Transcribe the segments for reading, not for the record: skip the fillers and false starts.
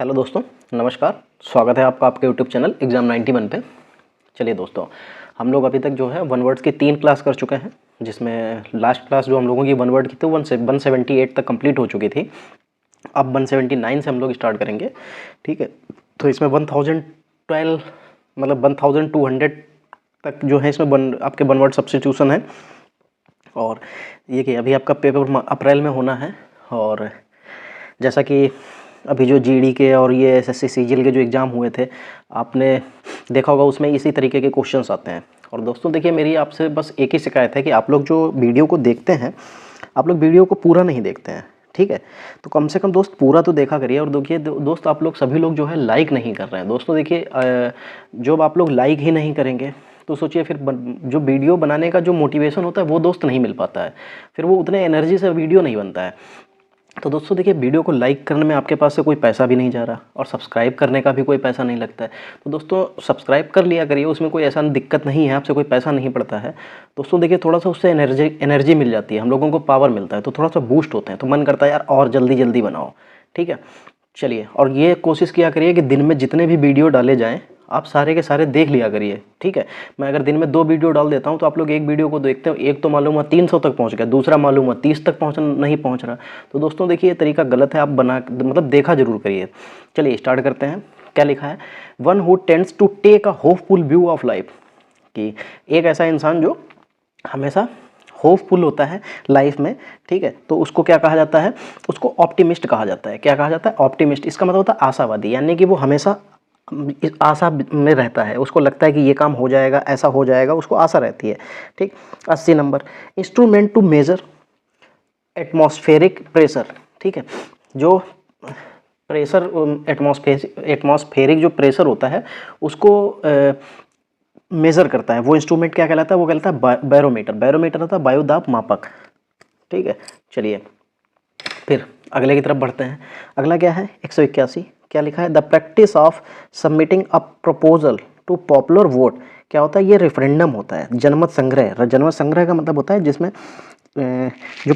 Hello दोस्तों, नमस्कार। स्वागत है आपका आपके यूट्यूब चैनल एग्ज़ाम 91 पे। चलिए दोस्तों, हम लोग अभी तक जो है वन वर्ड्स की 3 क्लास कर चुके हैं, जिसमें लास्ट क्लास जो हम लोगों की वन वर्ड की थी 178 तक कंप्लीट हो चुकी थी। अब 179 से हम लोग स्टार्ट करेंगे, ठीक है। तो इसमें 1012 मतलब 1200 तक जो है इसमें आपके वन वर्ड सब्स्टिट्यूशन है। और ये कि अभी आपका पेपर अप्रैल में होना है। और जैसा कि अभी जो जीडी के और ये एसएससी सीजीएल के जो एग्ज़ाम हुए थे, आपने देखा होगा उसमें इसी तरीके के क्वेश्चंस आते हैं। और दोस्तों देखिए, मेरी आपसे बस एक ही शिकायत है कि आप लोग जो वीडियो को देखते हैं, आप लोग वीडियो को पूरा नहीं देखते हैं, ठीक है। तो कम से कम दोस्त पूरा तो देखा करिए। और देखिए दोस्त, आप लोग सभी लोग जो है लाइक नहीं कर रहे हैं। दोस्तों देखिए, जब आप लोग लाइक ही नहीं करेंगे तो सोचिए फिर जो वीडियो बनाने का जो मोटिवेशन होता है वो दोस्त नहीं मिल पाता है, फिर वो उतने एनर्जी से वीडियो नहीं बनता है। तो दोस्तों देखिए, वीडियो को लाइक करने में आपके पास से कोई पैसा भी नहीं जा रहा और सब्सक्राइब करने का भी कोई पैसा नहीं लगता है। तो दोस्तों सब्सक्राइब कर लिया करिए, उसमें कोई ऐसा दिक्कत नहीं है, आपसे कोई पैसा नहीं पड़ता है। दोस्तों देखिए, थोड़ा सा उससे एनर्जी मिल जाती है, हम लोगों को पावर मिलता है, तो थोड़ा सा बूस्ट होते हैं, तो मन करता है यार और जल्दी जल्दी बनाओ, ठीक है। चलिए, और ये कोशिश किया करिए कि दिन में जितने भी वीडियो डाले जाएँ आप सारे के सारे देख लिया करिए, ठीक है। मैं अगर दिन में 2 वीडियो डाल देता हूँ तो आप लोग एक वीडियो को देखते हो, एक तो मालूम हुआ 300 तक पहुँच गया, दूसरा मालूम हुआ 30 तक नहीं पहुँच रहा। तो दोस्तों देखिए, ये तरीका गलत है, आप देखा जरूर करिए। चलिए स्टार्ट करते हैं। क्या लिखा है? One who tends to take a hopeful view of life, कि एक ऐसा इंसान जो हमेशा होपफुल होता है लाइफ में, ठीक है। तो उसको क्या कहा जाता है? उसको ऑप्टिमिस्ट कहा जाता है। क्या कहा जाता है? ऑप्टिमिस्ट। इसका मतलब होता है आशावादी, यानी कि वो हमेशा इस आशा में रहता है, उसको लगता है कि ये काम हो जाएगा, ऐसा हो जाएगा, उसको आशा रहती है, ठीक। 80 number, instrument to measure atmospheric pressure, ठीक है। जो प्रेशर एटमॉस्फेरिक जो प्रेशर होता है उसको मेज़र करता है, वो इंस्ट्रूमेंट क्या कहलाता है? वो कहलाता है बैरोमीटर। बैरोमीटर होता है वायुदाब मापक, ठीक है। चलिए फिर अगले की तरफ बढ़ते हैं। अगला क्या है? 181। क्या लिखा है? The practice of submitting a proposal to popular vote. क्या होता है? ये रेफरेंडम होता है, जनमत संग्रह। जनमत संग्रह का मतलब होता है जिसमें जो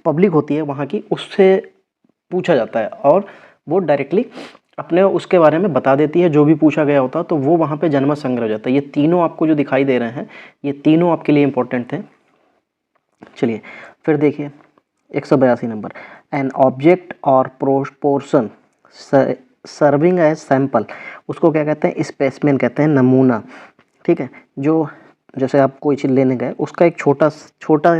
पब्लिक होती है वहाँ की, उससे पूछा जाता है और वो डायरेक्टली अपने उसके बारे में बता देती है, जो भी पूछा गया होता है, तो वो वहाँ पे जनमत संग्रह हो जाता है। ये तीनों आपको जो दिखाई दे रहे हैं, ये तीनों आपके लिए इंपॉर्टेंट थे। चलिए फिर देखिए 182 नंबर, एन ऑब्जेक्ट और प्रोपोर्शन सर्विंग एज सैंपल। उसको क्या कहते हैं? स्पेसिमेन कहते हैं, नमूना, ठीक है। जो जैसे आप कोई चीज़ लेने गए, उसका एक छोटा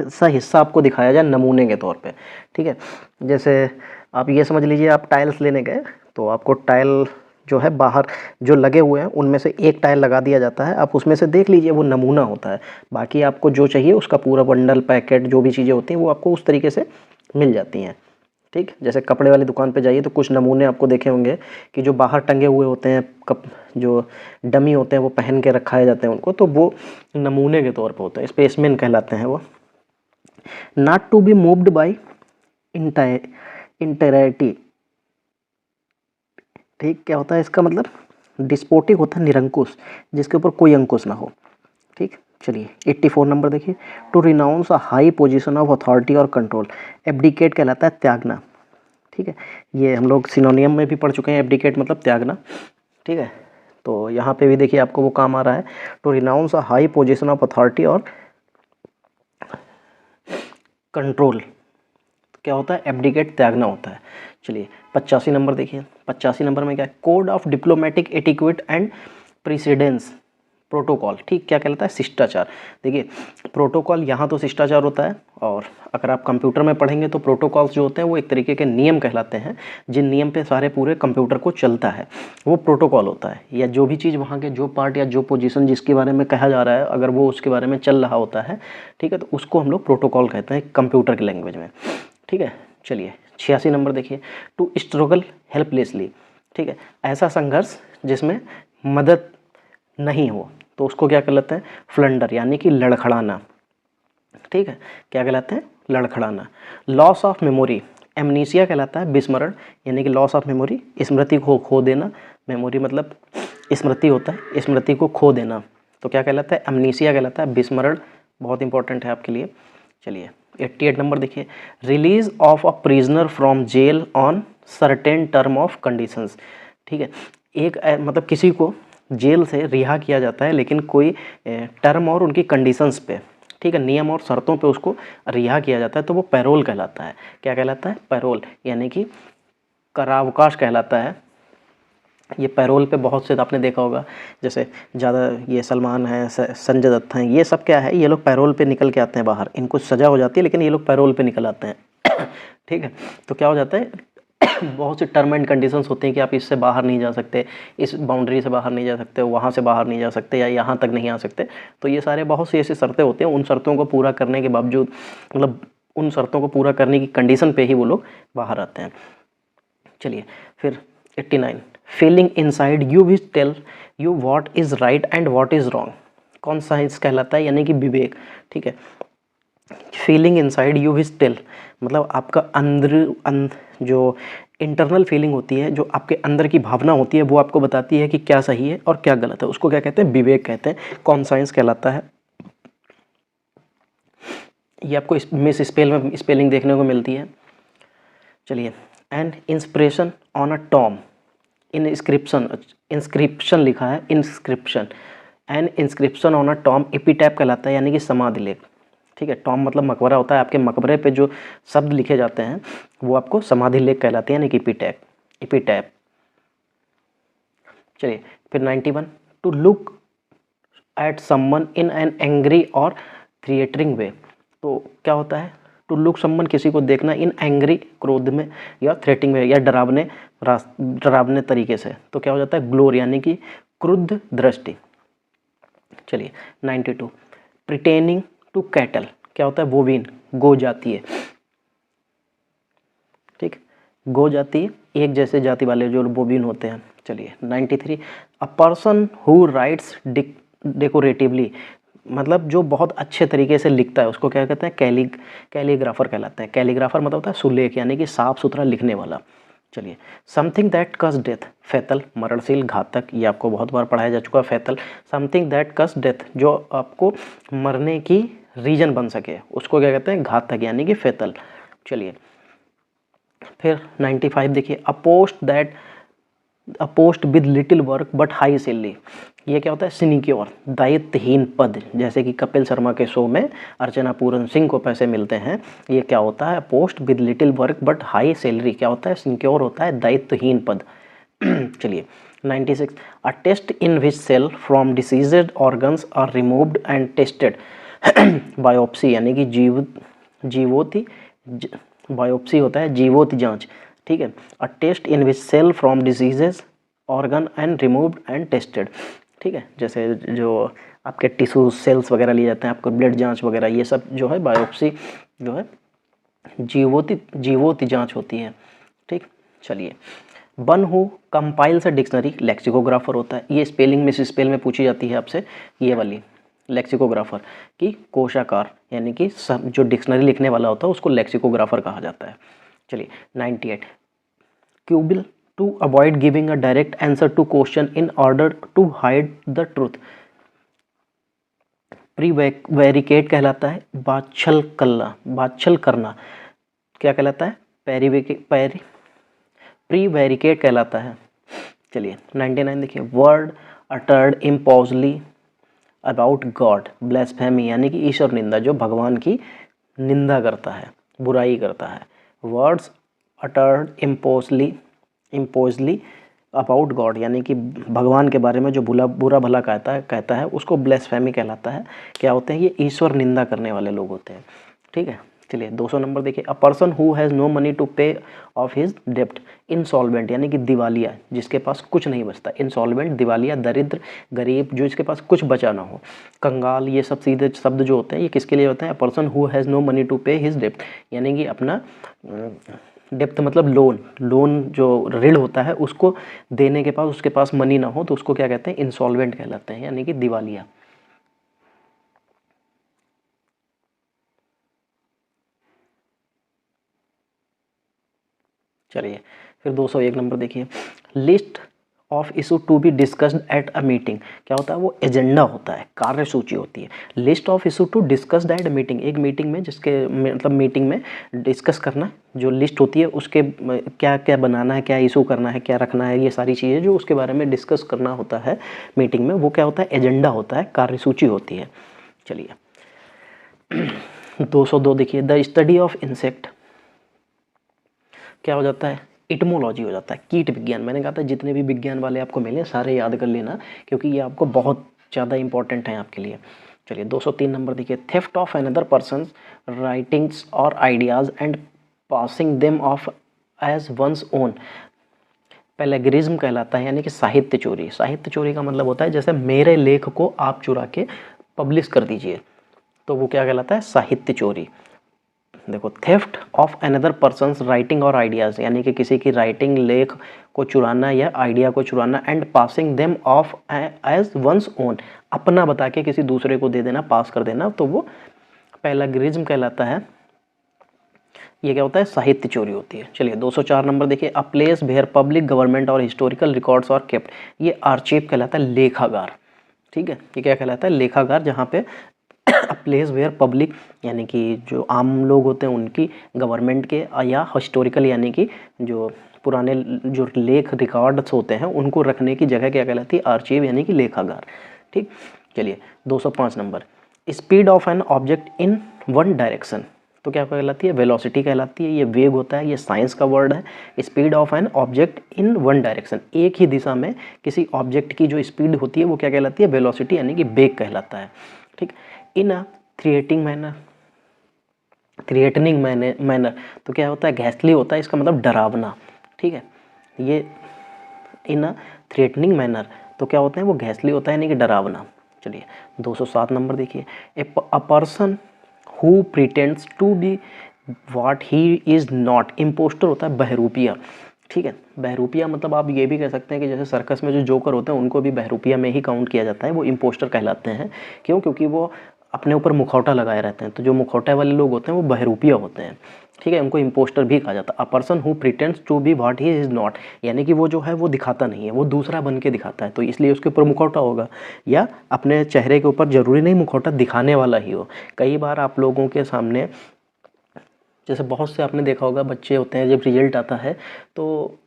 सा हिस्सा आपको दिखाया जाए नमूने के तौर पे, ठीक है। जैसे आप ये समझ लीजिए, आप टाइल्स लेने गए तो आपको टाइल जो है बाहर जो लगे हुए हैं उनमें से एक टाइल लगा दिया जाता है, आप उसमें से देख लीजिए, वो नमूना होता है। बाकी आपको जो चाहिए उसका पूरा बंडल, पैकेट, जो भी चीज़ें होती हैं वो आपको उस तरीके से मिल जाती हैं, ठीक। जैसे कपड़े वाली दुकान पे जाइए तो कुछ नमूने आपको देखे होंगे कि जो बाहर टंगे हुए होते हैं, जो डमी होते हैं वो पहन के रखाए जाते हैं उनको, तो वो नमूने के तौर पे होते हैं, स्पेसिमेन कहलाते हैं वो। Not to be moved by entreaty, ठीक। क्या होता है इसका मतलब? डिस्पोटिक होता है, निरंकुश, जिसके ऊपर कोई अंकुश ना हो, ठीक। चलिए 84 नंबर देखिए, to renounce a high position of authority और कंट्रोल। एब्डिकेट कहलाता है त्यागना, ठीक है। ये हम लोग सिनोनियम में भी पढ़ चुके हैं, एब्डिकेट मतलब त्यागना, ठीक है। तो यहाँ पे भी देखिए आपको वो काम आ रहा है, to renounce a high position of authority और कंट्रोल। क्या होता है? एब्डिकेट, त्यागना होता है। चलिए 85 नंबर देखिए, 85 नंबर में क्या है? Code of diplomatic etiquette and precedence protocol, ठीक। क्या कहलाता है? शिष्टाचार। देखिए प्रोटोकॉल यहाँ तो शिष्टाचार होता है, और अगर आप कंप्यूटर में पढ़ेंगे तो प्रोटोकॉल्स जो होते हैं वो एक तरीके के नियम कहलाते हैं, जिन नियम पे सारे पूरे कंप्यूटर को चलता है, वो प्रोटोकॉल होता है। या जो भी चीज़ वहाँ के जो पार्ट या जो पोजीशन जिसके बारे में कहा जा रहा है, अगर वो उसके बारे में चल रहा होता है, ठीक है, तो उसको हम लोग प्रोटोकॉल कहते हैं कंप्यूटर की लैंग्वेज में, ठीक है। चलिए 86 नंबर देखिए, टू स्ट्रगल हेल्पलेसली, ठीक है। ऐसा संघर्ष जिसमें मदद नहीं हो, तो उसको क्या कहलाते हैं? फ्लंडर, यानी कि लड़खड़ाना, ठीक है। क्या कहलाते हैं? लड़खड़ाना। लॉस ऑफ मेमोरी, एमनीसिया कहलाता है, विस्मरण, यानी कि लॉस ऑफ मेमोरी, स्मृति को खो देना। मेमोरी मतलब स्मृति होता है, स्मृति को खो देना, तो क्या कहलाता है? एमनीसिया कहलाता है, विस्मरण। बहुत इंपॉर्टेंट है आपके लिए। चलिए 88 नंबर देखिए, release of a prisoner from jail on certain term of conditions. ठीक है, एक मतलब किसी को जेल से रिहा किया जाता है लेकिन कोई टर्म और उनकी कंडीशंस पे, ठीक है, नियम और शर्तों पे उसको रिहा किया जाता है तो वो पैरोल कहलाता है। क्या कहलाता है? पैरोल, यानी कि करावकाश कहलाता है। ये पैरोल पे बहुत से आपने देखा होगा, जैसे ज़्यादा ये सलमान है, संजय दत्त हैं, ये सब क्या है, ये लोग पैरोल पे निकल के आते हैं बाहर। इनको सज़ा हो जाती है लेकिन ये लोग पैरोल पे निकल आते हैं। ठीक है, तो क्या हो जाता है, बहुत सी टर्म एंड कंडीशंस होती हैं कि आप इससे बाहर नहीं जा सकते, इस बाउंड्री से बाहर नहीं जा सकते, वहाँ से बाहर नहीं जा सकते, या यहाँ तक नहीं आ सकते। तो ये सारे बहुत सी ऐसी शर्तें होती हैं, उन शर्तों को पूरा करने के बावजूद, मतलब उन शर्तों को पूरा करने की कंडीशन पे ही वो लोग बाहर आते हैं। चलिए फिर 89, feeling inside you which tell you what is right and what is wrong. कौन सा हिस्सा कहलाता है? यानी कि विवेक। ठीक है, feeling inside you which tell, मतलब आपका अंदर जो इंटरनल फीलिंग होती है, जो आपके अंदर की भावना होती है, वो आपको बताती है कि क्या सही है और क्या गलत है। उसको क्या कहते हैं? विवेक कहते हैं, कॉन्साइंस कहलाता है। ये आपको मिस स्पेल में स्पेलिंग देखने को मिलती है। चलिए, and inspiration on a tomb, inscription, inscription लिखा है, inscription, and inscription on a tomb epitaph कहलाता है, यानी कि समाधि लेख। ठीक है, टॉम मतलब मकबरा होता है, आपके मकबरे पे जो शब्द लिखे जाते हैं वो आपको समाधि लेख कहलाते हैं, यानी कि एपिटैप, एपिटैप। चलिए फिर 91, to look at someone in an angry or threatening वे। तो क्या होता है? टू लुक समवन, किसी को देखना, इन एंग्री, क्रोध में, या थ्रेटिंग में, या डरावने तरीके से। तो क्या हो जाता है? ग्लोर, यानी कि क्रुद्ध दृष्टि। चलिए 92, प्रिटेनिंग टू कैटल, क्या होता है? बोवीन, गो जाती है। ठीक, गो जाती, एक जैसे जाति वाले जो बोवीन होते हैं। चलिए 93, अ पर्सन हु राइट्स डेकोरेटिवली, मतलब जो बहुत अच्छे तरीके से लिखता है उसको क्या कहते हैं? कैलीग्राफर कहलाता है। कैलीग्राफर मतलब होता है सुलेख, यानी कि साफ सुथरा लिखने वाला। चलिए, समथिंग दैट कस डेथ, फैतल, मरणशील, घातक, ये आपको बहुत बार पढ़ाया जा चुका है फैतल। समथिंग दैट कस डेथ, जो आपको मरने की रीजन बन सके, उसको क्या कहते हैं? घातक, यानी कि फैतल। चलिए फिर 95 देखिए, अ post with little work but high salary, ये क्या होता है? सिनिक्योर, दायित्वहीन पद, जैसे कि कपिल शर्मा के शो में अर्चना पूरन सिंह को पैसे मिलते हैं, ये क्या होता है? Post with little work but high salary, क्या होता है? सिनिक्योर होता है, दायित्वहीन पद। चलिए 96, a test in which cell from diseased organs are removed and tested, biopsy, यानी कि जीवोति, बायोप्सी होता है जीवोति जांच। ठीक है, a test in which cell from diseases organ and removed and tested. ठीक है, जैसे जो आपके टिश्यू सेल्स वगैरह लिए जाते हैं, आपको ब्लड जांच वगैरह, ये सब जो है बायोप्सी जो है जीवोति जांच होती है। ठीक, चलिए, one who compiles a dictionary, lexicographer होता है। ये स्पेलिंग मिस स्पेल में पूछी जाती है आपसे, ये वाली लेक्सिकोग्राफर की कोशाकार, यानी कि सब जो डिक्शनरी लिखने वाला होता है उसको लेक्सिकोग्राफर कहा जाता है। चलिए 98, क्यूबिल, to avoid giving a direct answer to question in order to hide the truth, prevaricate कहलाता है, बाछल करना क्या कहलाता है? प्रीवैरिकेट कहलाता है। चलिए 99 देखिए, वर्ड अटर्ड इम्पोजली अबाउट गॉड, ब्लेस्फेमी, यानी कि ईश्वर निंदा, जो भगवान की निंदा करता है, बुराई करता है। वर्ड्स अटर्ड इम्पोजली अबाउट गॉड, यानी कि भगवान के बारे में जो बुरा भला कहता है उसको ब्लेस्फेमी कहलाता है। क्या होते हैं? ये ईश्वर निंदा करने वाले लोग होते हैं। ठीक है, चलिए 200 नंबर देखिए, a person who has no money to pay off his डेप्ट, इंसॉल्वेंट, यानी कि दिवालिया, जिसके पास कुछ नहीं बचता। इंसॉल्वेंट, दिवालिया, दरिद्र, गरीब, जो इसके पास कुछ बचा ना हो, कंगाल, ये सब सीधे शब्द जो होते हैं ये किसके लिए होते हैं? A person who has no money to pay his डेप्ट, यानी कि अपना डेप्थ मतलब लोन जो ऋण होता है उसको देने के पास उसके पास मनी ना हो तो उसको क्या कहते हैं? इंसॉल्वेंट कहलाते हैं, यानी कि दिवालिया। चलिए फिर 201 नंबर देखिए, list of issue to be discussed at a meeting, क्या होता है वो एजेंडा होता है, कार्यसूची होती है। List of issue to discussed at a meeting, एक मीटिंग में जिसके मतलब मीटिंग में डिस्कस करना, जो लिस्ट होती है उसके क्या क्या बनाना है, क्या इशू करना है, क्या रखना है, ये सारी चीज़ें जो उसके बारे में डिस्कस करना होता है मीटिंग में, वो क्या होता है एजेंडा होता है, कार्यसूची होती है। चलिए 202 देखिए, द स्टडी ऑफ इंसेक्ट क्या हो जाता है, इटमोलॉजी हो जाता है, कीट विज्ञान। मैंने कहा था जितने भी विज्ञान वाले आपको मिले सारे याद कर लेना, क्योंकि ये आपको बहुत ज़्यादा इंपॉर्टेंट है आपके लिए। चलिए 203 नंबर देखिए, theft of another person writings और ideas and passing them off as one's own plagiarism कहलाता है, यानी कि साहित्य चोरी। साहित्य चोरी का मतलब होता है जैसे मेरे लेख को आप चुरा के पब्लिश कर दीजिए, तो वो क्या कहलाता है, साहित्य चोरी। देखो, theft of another persons writing और आइडियाज़, यानी कि किसी की राइटिंग लेख को चुराना या आइडिया को चुराना, and passing them off as one's own, अपना बता के किसी दूसरे को दे देना, पास कर देना, तो वो प्लेगरिज्म कहलाता है। ये क्या होता है, साहित्य चोरी होती है। चलिए 204 नंबर देखिए, a place where public government or historical records are kept, ये आर्चीव कहलाता है, लेखागार। ठीक है, ये क्या कहलाता है, लेखागार, जहाँ पे अ प्लेस वेयर पब्लिक यानी कि जो आम लोग होते हैं उनकी, गवर्नमेंट के, या हिस्टोरिकल यानी कि जो पुराने जो लेख रिकॉर्ड्स होते हैं उनको रखने की जगह क्या कहलाती है, आर्चीव यानी कि लेखागार। ठीक, चलिए 205 number, speed of an object in one direction, तो क्या कहलाती है, वेलोसिटी कहलाती है। ये वेग होता है, ये साइंस का वर्ड है। Speed of an object in one direction, एक ही दिशा में किसी ऑब्जेक्ट की जो स्पीड होती है वो क्या कहलाती है, वेलोसिटी यानी कि वेग कहलाता है। ठीक, इन अ थ्रिएटिंग मैनर, थ्रिएटनिंग मैनर तो क्या होता है, घैसली होता है, इसका मतलब डरावना। ठीक है, ये इन अ थ्रिएटनिंग मैनर तो क्या होता है, वो घैसली होता है यानी कि डरावना। चलिए 207 नंबर देखिए, a person who pretends to be what he is not, impostor होता है, बहरूपिया। ठीक है, बहरूपिया मतलब आप ये भी कह सकते हैं कि जैसे सर्कस में जो जोकर होते हैं उनको भी बहरूपिया में ही काउंट किया जाता है, वो इम्पोस्टर कहलाते हैं। क्यों, क्योंकि वो अपने ऊपर मुखौटा लगाए रहते हैं, तो जो मुखौटे वाले लोग होते हैं वो बहरूपिया होते हैं। ठीक है, उनको इम्पोस्टर भी कहा जाता है। A person who pretends to be what he is not, यानी कि वो जो है वो दिखाता नहीं है, वो दूसरा बन के दिखाता है, तो इसलिए उसके ऊपर मुखौटा होगा, या अपने चेहरे के ऊपर ज़रूरी नहीं मुखौटा दिखाने वाला ही हो। कई बार आप लोगों के सामने, जैसे बहुत से आपने देखा होगा बच्चे होते हैं, जब रिजल्ट आता है तो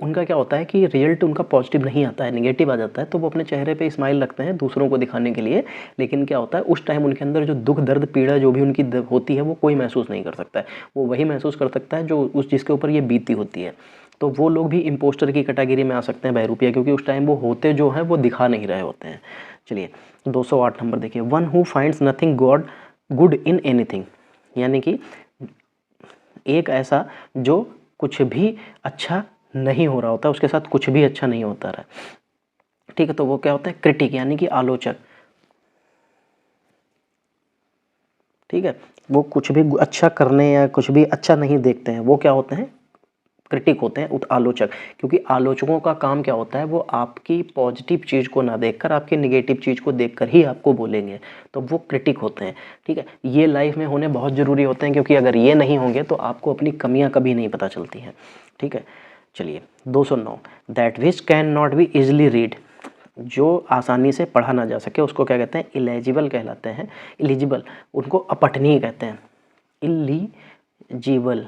उनका क्या होता है कि रिजल्ट उनका पॉजिटिव नहीं आता है, नेगेटिव आ जाता है, तो वो अपने चेहरे पे स्माइल रखते हैं दूसरों को दिखाने के लिए, लेकिन क्या होता है उस टाइम उनके अंदर जो दुख दर्द पीड़ा जो भी उनकी होती है वो कोई महसूस नहीं कर सकता है, वो वही महसूस कर सकता है जो उस जिसके ऊपर ये बीती होती है। तो वो लोग भी इम्पोस्टर की कैटेगरी में आ सकते हैं, बहरूपिया, क्योंकि उस टाइम वो होते जो हैं वो दिखा नहीं रहे होते हैं। चलिए 208 नंबर देखिए, one who finds nothing good in anything, यानी कि एक ऐसा जो कुछ भी अच्छा नहीं हो रहा होता, उसके साथ कुछ भी अच्छा नहीं होता रहा। ठीक है, तो वो क्या होता है, क्रिटिक यानी कि आलोचक। ठीक है, वो कुछ भी अच्छा करने या कुछ भी अच्छा नहीं देखते हैं, वो क्या होते हैं, क्रिटिक होते हैं, आलोचक। क्योंकि आलोचकों का काम क्या होता है, वो आपकी पॉजिटिव चीज़ को ना देखकर आपकी नेगेटिव चीज़ को देखकर ही आपको बोलेंगे, तो वो क्रिटिक होते हैं। ठीक है, ये लाइफ में होने बहुत ज़रूरी होते हैं, क्योंकि अगर ये नहीं होंगे तो आपको अपनी कमियां कभी नहीं पता चलती हैं। ठीक है, चलिए 209, that which can not be easily read, जो आसानी से पढ़ा ना जा सके उसको क्या कहते हैं, इलेजिबल कहलाते हैं। इलिजिबल उनको अपठनीय कहते हैं, इलिजिबल,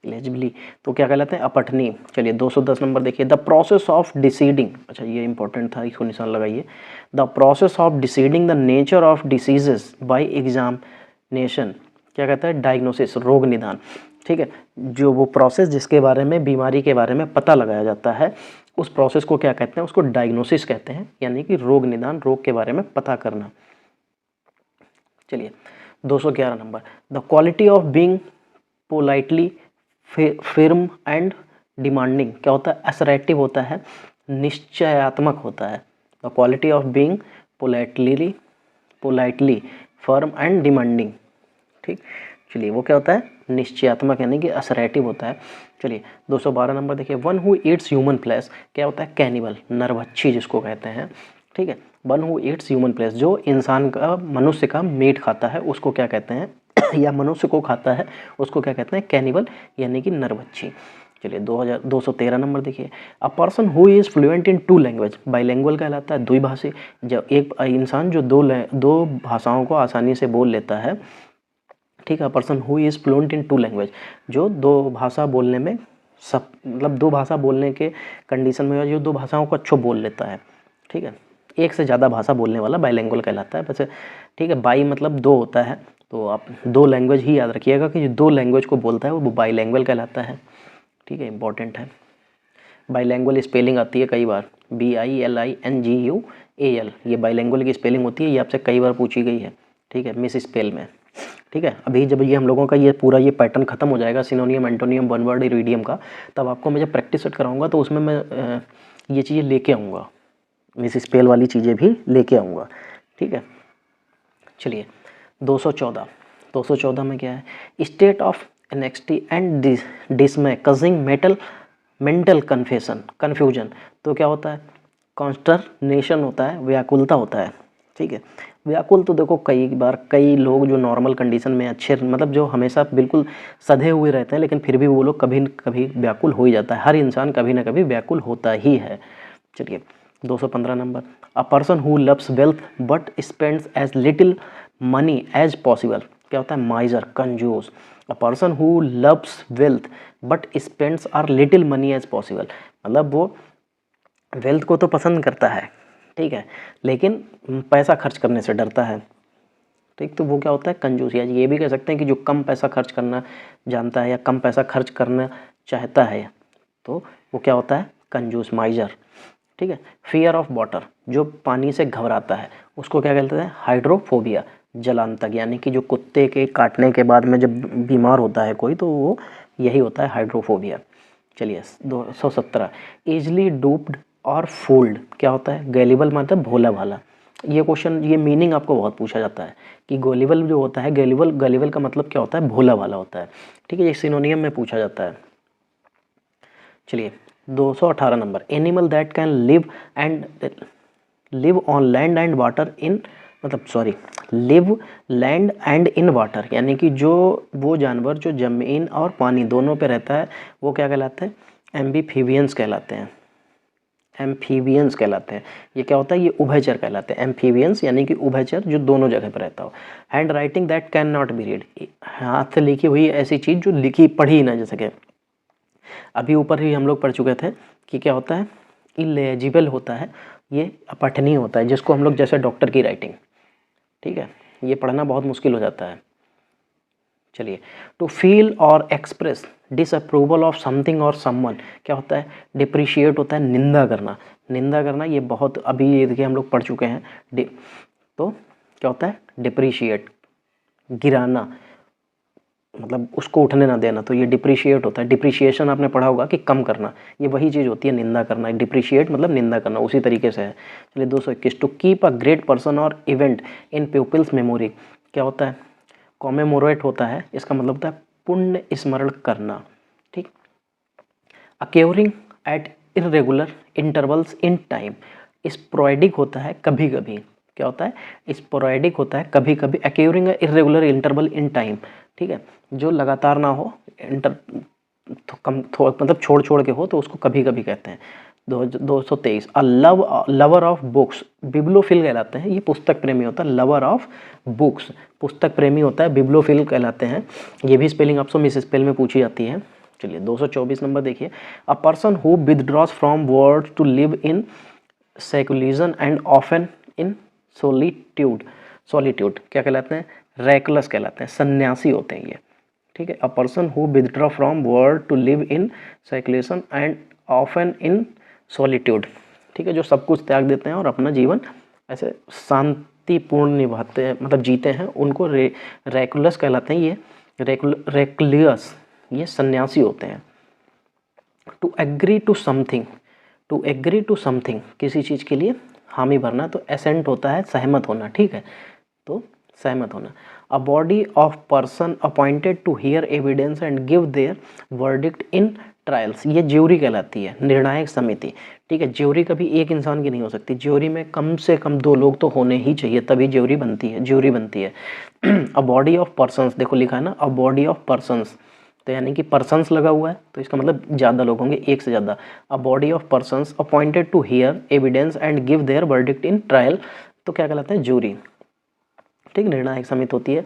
इलेजिबली तो क्या कहलाते हैं, अपठनीय। चलिए 210 नंबर देखिए, द प्रोसेस ऑफ डिसीडिंग, अच्छा ये इंपॉर्टेंट था, इसको निशान लगाइए। The process of deciding the nature of diseases by examination, क्या कहता है, डायग्नोसिस, रोग निदान। ठीक है, जो वो प्रोसेस जिसके बारे में, बीमारी के बारे में पता लगाया जाता है, उस प्रोसेस को क्या कहते हैं, उसको डायग्नोसिस कहते हैं, यानी कि रोग निदान, रोग के बारे में पता करना। चलिए 211 number, the quality of being politely firm and demanding, क्या होता है, असर्टिव होता है, निश्चयात्मक होता है। The quality of being politely firm and demanding. ठीक, चलिए वो क्या होता है, निश्चयात्मक यानी कि असर्टिव होता है। चलिए 212 नंबर देखिए, one who Yeats human flesh, क्या होता है, कैनिबल, नरभक्षी जिसको कहते हैं। ठीक है, one who Yeats human flesh, जो इंसान का, मनुष्य का मीट खाता है उसको क्या कहते हैं या मनुष्य को खाता है उसको क्या कहते हैं, कैनिबल यानी कि नरभक्षी। चलिए 2213 नंबर देखिए, a person who is fluent in 2 language, bilingual कहलाता है, द्विभाषी। जब एक इंसान जो दो भाषाओं को आसानी से बोल लेता है, ठीक है, person who is fluent in 2 language, जो दो भाषा बोलने में सब मतलब दो भाषा बोलने के कंडीशन में जो दो भाषाओं को अच्छो बोल लेता है, ठीक है, एक से ज़्यादा भाषा बोलने वाला बाइलिंगुअल कहलाता है। वैसे ठीक है, बाई मतलब दो होता है, तो आप दो लैंग्वेज ही याद रखिएगा कि जो दो लैंग्वेज को बोलता है वो बाइलिंगुअल कहलाता है, ठीक है, इंपॉर्टेंट है। बाइलिंगुअल स्पेलिंग आती है कई बार, BILINGUAL, ये बाइलिंगुअल की स्पेलिंग होती है, ये आपसे कई बार पूछी गई है, ठीक है, मिस स्पेल में, ठीक है। अभी जब ये हम लोगों का ये पूरा ये पैटर्न खत्म हो जाएगा सिनोनियम, एंटोनियम, वन वर्ड इरिडियम का, तब आपको मैं जब प्रैक्टिस सेट कराऊंगा तो उसमें मैं ये चीज़ें लेके आऊँगा, मिस स्पेल वाली चीज़ें भी लेके आऊँगा, ठीक है। चलिए 214 में क्या है, state of anxiety and डिसमे causing mental confusion, तो क्या होता है, कॉन्स्टरनेशन होता है, व्याकुलता होता है, ठीक है। व्याकुल तो देखो कई बार कई लोग जो नॉर्मल कंडीशन में अच्छे मतलब जो हमेशा बिल्कुल सधे हुए रहते हैं, लेकिन फिर भी वो लोग कभी न कभी व्याकुल हो ही जाता है, हर इंसान कभी ना कभी व्याकुल होता ही है। चलिए 215 नंबर, a person who loves wealth but spends as little money as possible, क्या होता है, माइजर, कंजूस। A person who loves wealth but spends are little money as possible, मतलब वो वेल्थ को तो पसंद करता है, ठीक है, लेकिन पैसा खर्च करने से डरता है, ठीक, तो वो क्या होता है, कंजूस। या ये भी कह सकते हैं कि जो कम पैसा खर्च करना जानता है या कम पैसा खर्च करना चाहता है, तो वो क्या होता है, कंजूस, माइजर, ठीक है। फियर ऑफ वाटर, जो पानी से घबराता है, उसको क्या कहते हैं, हाइड्रोफोबिया, जलांतक, यानी कि जो कुत्ते के काटने के बाद में जब बीमार होता है कोई, तो वो यही होता है, हाइड्रोफोबिया। चलिए 217, ईजली डूप्ड और फूल्ड, क्या होता है, गैलिबल मतलब भोला भाला। ये क्वेश्चन, ये मीनिंग आपको बहुत पूछा जाता है कि गैलिबल जो होता है, गैलिबल का मतलब क्या होता है, भोला भाला होता है, ठीक है, ये सिनोनियम में पूछा जाता है। चलिए 218 number, animal that can live on land and water in मतलब sorry live land and in water, यानी कि जो वो जानवर जो ज़मीन और पानी दोनों पे रहता है, वो क्या कहलाते हैं, एम्फीबियंस कहलाते हैं, एम्फीबियंस कहलाते हैं। ये क्या होता है, ये उभयचर कहलाते हैं, एम्फीबियंस यानी कि उभयचर जो दोनों जगह पर रहता हो। Hand writing that can not be read, हाथ से लिखी हुई ऐसी चीज़ जो लिखी पढ़ी ही ना जा सके। अभी ऊपर ही हम लोग पढ़ चुके थे कि क्या होता है, इलेजिबल होता है, ये अपठनीय होता है, जिसको हम लोग जैसे डॉक्टर की राइटिंग, ठीक है, ये पढ़ना बहुत मुश्किल हो जाता है। चलिए, टू फील और एक्सप्रेस डिसअप्रूवल ऑफ समथिंग और समवन, क्या होता है, डिप्रिशिएट होता है, निंदा करना, निंदा करना, ये बहुत अभी ये देखिए हम लोग पढ़ चुके हैं। तो क्या होता है, डिप्रिशिएट, गिराना, मतलब उसको उठने ना देना, तो ये डिप्रिशिएट होता है। डिप्रिशिएशन आपने पढ़ा होगा कि कम करना, ये वही चीज़ होती है, निंदा करना। डिप्रिशिएट मतलब निंदा करना, उसी तरीके से है। चलिए 221, to keep a great person or event in people's memory, क्या होता है, कॉमेमोरेट होता है, इसका मतलब होता है पुण्य स्मरण करना, ठीक। Occurring at irregular intervals in time, sporadic होता है कभी कभी, क्या होता है, स्पोरेडिक होता है कभी कभी, अक्योरिंग इरेगुलर इंटरवल इन टाइम, ठीक है, जो लगातार ना हो, मतलब छोड़ छोड़ के हो, तो उसको कभी कभी कहते हैं। 223, अ लवर ऑफ बुक्स, बिब्लोफिल कहलाते हैं, ये पुस्तक प्रेमी होता है, लवर ऑफ बुक्स, पुस्तक प्रेमी होता है, बिब्लोफिल कहलाते हैं। ये भी स्पेलिंग आपसे मिस स्पेल में पूछी जाती है। चलिए 224 नंबर देखिए, a person who withdraws from world to live in seclusion and often in solitude, क्या कहलाते हैं, रेकलेस कहलाते हैं, सन्यासी होते हैं ये, ठीक है। A person who withdraw from world to live in seclusion and often in solitude, ठीक है, जो सब कुछ त्याग देते हैं और अपना जीवन ऐसे शांतिपूर्ण निभाते हैं, मतलब जीते हैं, उनको रेकुलस कहलाते हैं, ये रेकुलियस, ये सन्यासी होते हैं। To agree to something, to agree to something, किसी चीज़ के लिए हामी भरना, तो एसेंट होता है सहमत होना, ठीक है, तो सहमत होना। A body of person appointed to hear evidence and give their verdict in trials, ये ज्यूरी कहलाती है, निर्णायक समिति, ठीक है। ज्यूरी कभी एक इंसान की नहीं हो सकती, ज्यूरी में कम से कम 2 लोग तो होने ही चाहिए, तभी ज्यूरी बनती है, ज्यूरी बनती है। अ बॉडी ऑफ पर्सन्स, देखो लिखा है ना, अ बॉडी ऑफ पर्सन्स, तो यानी कि पर्सन्स लगा हुआ है तो इसका मतलब ज़्यादा लोग होंगे, एक से ज़्यादा। A body of persons appointed to hear evidence and give their verdict in trial, तो क्या कहलाता है, जूरी। ठीक, निर्णायक समिति होती है।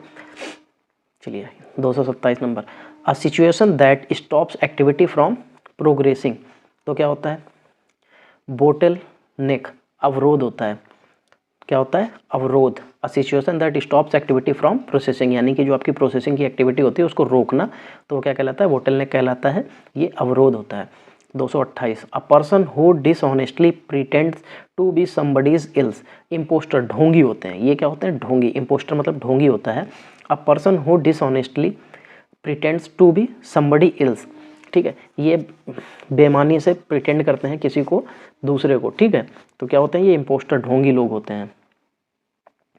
चलिए 227 number, a situation that stops activity from progressing, तो क्या होता है, बोटल नेक, अवरोध होता है। क्या होता है, अवरोध। A situation that stops activity from processing, यानी कि जो आपकी प्रोसेसिंग की एक्टिविटी होती है उसको रोकना, तो वो क्या कहलाता है, बोटल नेक कहलाता है, ये अवरोध होता है। 228, a person who dishonestly pretends to be somebody's else, impostor, ढोंगी होते हैं, ये क्या होते हैं, ढोंगी। इम्पोस्टर मतलब ढोंगी होता है। A person who dishonestly pretends to be somebody else, ठीक है, ये बेईमानी से प्रिटेंड करते हैं किसी को, दूसरे को, ठीक है, तो क्या होते हैं, ये इम्पोस्टर, ढोंगी लोग होते हैं।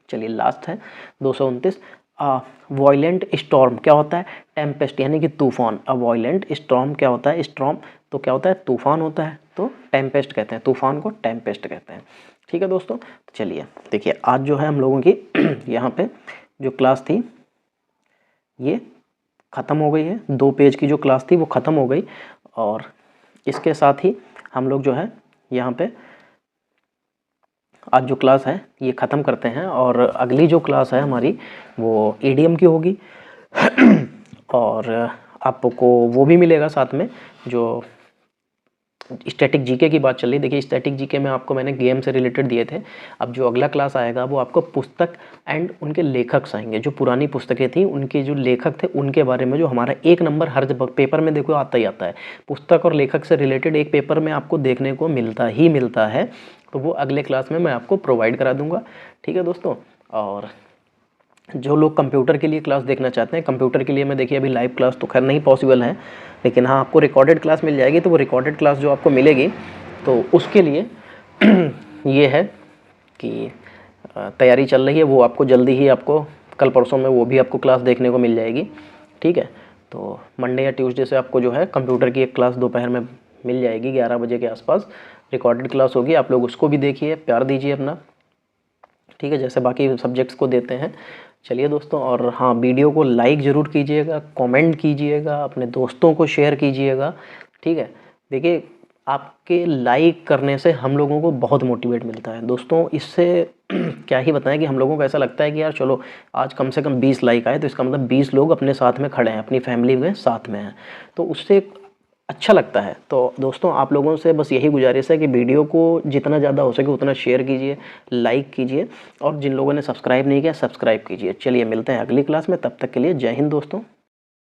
चलिए लास्ट है 229, वॉयलेंट स्टॉर्म क्या होता है, टेम्पेस्ट यानी कि तूफान। अ वॉयलेंट स्टॉर्म क्या होता है, स्टॉर्म तो क्या होता है, तूफान होता है, तो टेम्पेस्ट कहते हैं, तूफान को टेम्पेस्ट कहते हैं। ठीक है दोस्तों, तो चलिए देखिए आज जो है हम लोगों की यहाँ पे जो क्लास थी ये ख़त्म हो गई है, 2 पेज की जो क्लास थी वो ख़त्म हो गई, और इसके साथ ही हम लोग जो है यहाँ पे आज जो क्लास है ये ख़त्म करते हैं, और अगली जो क्लास है हमारी वो ईडीएम की होगी और आपको वो भी मिलेगा साथ में, जो स्टैटिक जीके की बात चल रही। देखिए स्टैटिक जीके में आपको मैंने गेम से रिलेटेड दिए थे, अब जो अगला क्लास आएगा वो आपको पुस्तक एंड उनके लेखक आएंगे, जो पुरानी पुस्तकें थी उनके जो लेखक थे उनके बारे में, जो हमारा 1 नंबर हर पेपर में देखो आता ही आता है, पुस्तक और लेखक से रिलेटेड एक पेपर में आपको देखने को मिलता है, तो वो अगले क्लास में मैं आपको प्रोवाइड करा दूँगा। ठीक है दोस्तों, और जो लोग कंप्यूटर के लिए क्लास देखना चाहते हैं, कंप्यूटर के लिए मैं देखिए अभी लाइव क्लास तो खैर नहीं पॉसिबल है, लेकिन हाँ आपको रिकॉर्डेड क्लास मिल जाएगी, तो वो रिकॉर्डेड क्लास जो आपको मिलेगी तो उसके लिए ये है कि तैयारी चल रही है, वो आपको जल्दी ही आपको कल परसों में वो भी आपको क्लास देखने को मिल जाएगी। ठीक है, तो मंडे या ट्यूसडे से आपको जो है कंप्यूटर की एक क्लास दोपहर में मिल जाएगी, 11 बजे के आसपास रिकॉर्डेड क्लास होगी, आप लोग उसको भी देखिए, प्यार दीजिए अपना, ठीक है, जैसे बाकी सब्जेक्ट्स को देते हैं। चलिए दोस्तों, और हाँ वीडियो को लाइक ज़रूर कीजिएगा, कमेंट कीजिएगा, अपने दोस्तों को शेयर कीजिएगा। ठीक है, देखिए आपके लाइक करने से हम लोगों को बहुत मोटिवेट मिलता है दोस्तों, इससे क्या ही बताएं कि हम लोगों को ऐसा लगता है कि यार चलो आज कम से कम 20 लाइक आए, तो इसका मतलब 20 लोग अपने साथ में खड़े हैं, अपनी फैमिली में साथ में हैं, तो उससे अच्छा लगता है। तो दोस्तों आप लोगों से बस यही गुजारिश है कि वीडियो को जितना ज़्यादा हो सके उतना शेयर कीजिए, लाइक कीजिए, और जिन लोगों ने सब्सक्राइब नहीं किया सब्सक्राइब कीजिए। चलिए मिलते हैं अगली क्लास में, तब तक के लिए जय हिंद दोस्तों।